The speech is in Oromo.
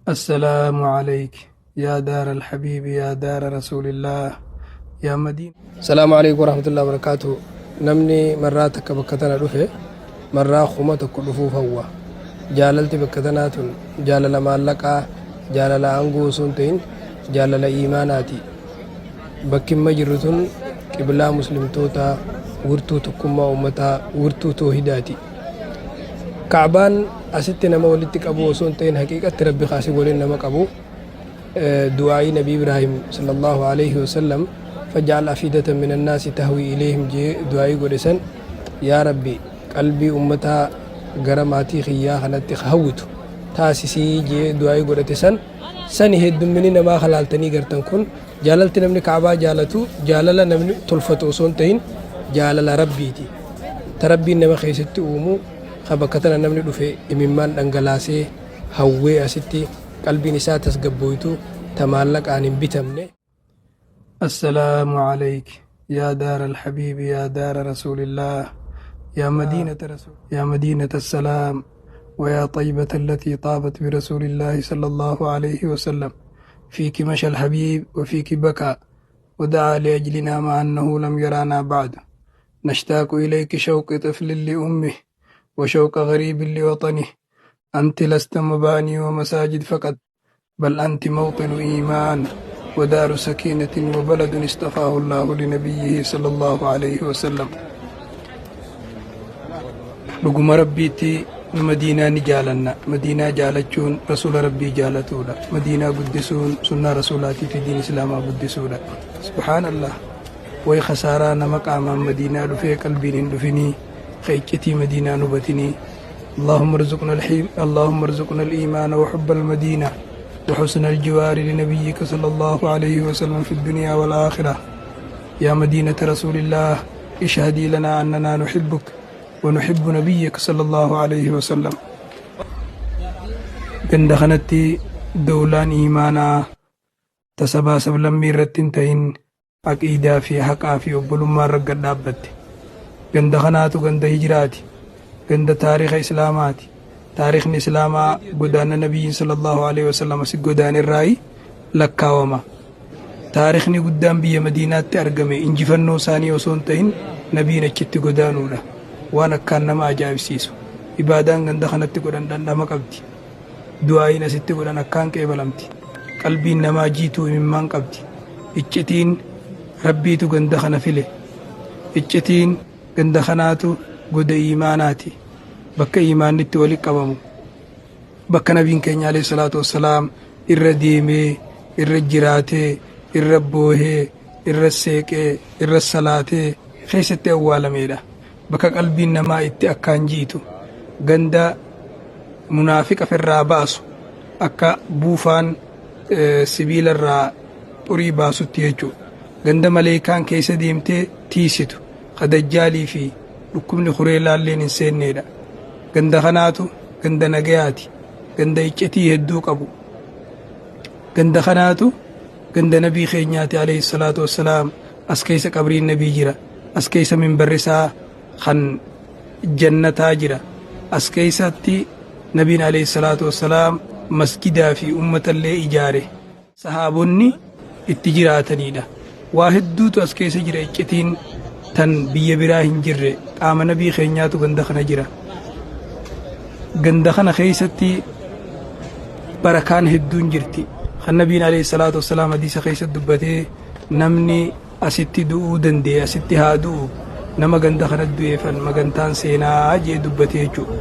السلام عليك يا دار الحبيب يا دار رسول الله يا مدينة. السلام عليكم ورحمة الله وبركاته. نمني مراتك بكتنا رفه مرة خمتك رفوف هو جاللتي بكتنات جالل مالكا جالل أنقو سنتين جالل إيماناتي بكم مجرتون قبلا مسلم توتا ورتو تكما أمتا ورتو توهداتي كعبان أستنا مولدتك أبو سنتين حقيقة ربي خاسي ولنا مكابو دعاء نبي إبراهيم صلى الله عليه وسلم فجعل أفئدة من الناس تهوي إليهم جي دعاء قدسن يا ربي قلبي أمتا غرماتي خيا خنت خهوت تاسسي جي دعاء قدسن سني هد مني ما خلالتني غرتن كن جاللت نمني كعبا جالتو جالل نمني تلفتو سنتين جالل ربيتي تربي نما خيستي أمو خبكتنا نمني دفه إممان دنگلاسي هوي أستي قلبي نساتس قبويتو تمالك عن بتمني. السلام عليك يا دار الحبيب يا دار رسول الله يا مدينة السلام ويا طيبة التي طابت برسول الله صلى الله عليه وسلم فيك مشى الحبيب وفيك بكى ودعا لأجلنا مع أنه لم يرانا بعد نشتاق إليك شوق طفل لأمه وشوق غريب لوطنه أنت لست مباني ومساجد فقط بل أنت موطن إيمان ودار سكينة وبلد اصطفاه الله لنبيه صلى الله عليه وسلم. لقم ربيتي مدينة نجالنا مدينة جالتشون رسول ربي جالتولا مدينة قدسون سنة رسولاتي في دين الإسلام قدسولا سبحان الله وي خسارانا مقاما مدينة لفي قلبي لفني خيكتي مدينة نبتني اللهم ارزقنا الإيمان وحب المدينة وحسن الجوار لنبيك صلى الله عليه وسلم في الدنيا والآخرة. يا مدينة رسول الله اشهدي لنا أننا نحبك ونحب نبيك صلى الله عليه وسلم. قندخنتي دولان إيمانا تسباسب لمي رتنتين عقيدة في حقا في أبلما رقد دابت ganda kanaatu ganda hijraati ganda taariikha islaamaati taariikhni islaamaa godaana nabiyyi sallallahu alaihi wasallam si godaan irraayi lakkaawama taariikhni guddaan biyya madiinaatti argame injifannoo isaanii osoo hin ta'in nabiin achitti godaanuudha waan akkaan nama ajaa'ibsiisu ibaadaan ganda kanatti godhan dhandhama qabdi du'aayin asitti godhan akkaan qeebalamti qalbiin namaa jiituu imimmaan qabdi iccitiin rabbiitu ganda kana file iccitiin ganda kanaatu goda iimaanaati bakka iimaanitti wali qabamu bakka nabiin keenya alayhi salaatu wassalaam irra deemee irra jiraatee irra boohee irra seeqee irra salaatee keessatti awwaalameedha bakka qalbiin namaa itti akkaan jiitu ganda munaafiqa firraa baasu akka buufaan sibiilarraa xurii baasutti jechuudha ganda maleekaan keessa deemtee tiisitu kadajjaalii fi dhukkubni hureelaalleen hin seenneedha ganda kanaatu ganda nagayaati ganda iccitii hedduu qabu ganda kanaatu ganda nabii keenyaati alayhi salaatu wassalaam as keessa qabriin nabii jira as keessa minbarrisaa kan jannataa jira as keessatti nabiin alayhi salaatu wassalaam masgidaa fi ummatallee ijaare sahaabonni itti jiraataniidha waa hedduutu as keessa jira iccitiin tan biyya biraa hin jirre qaama nabii keenyaatu ganda kana jira ganda kana keessatti barakaan hedduun jirti kan nabiin alayhi salaatu wassalaam hadiisa keessatti dubbatee namni asitti du'uu danda'e asitti haa du'u nama ganda kana du'eefan magantaan seenaa jee dubbatee jechuudha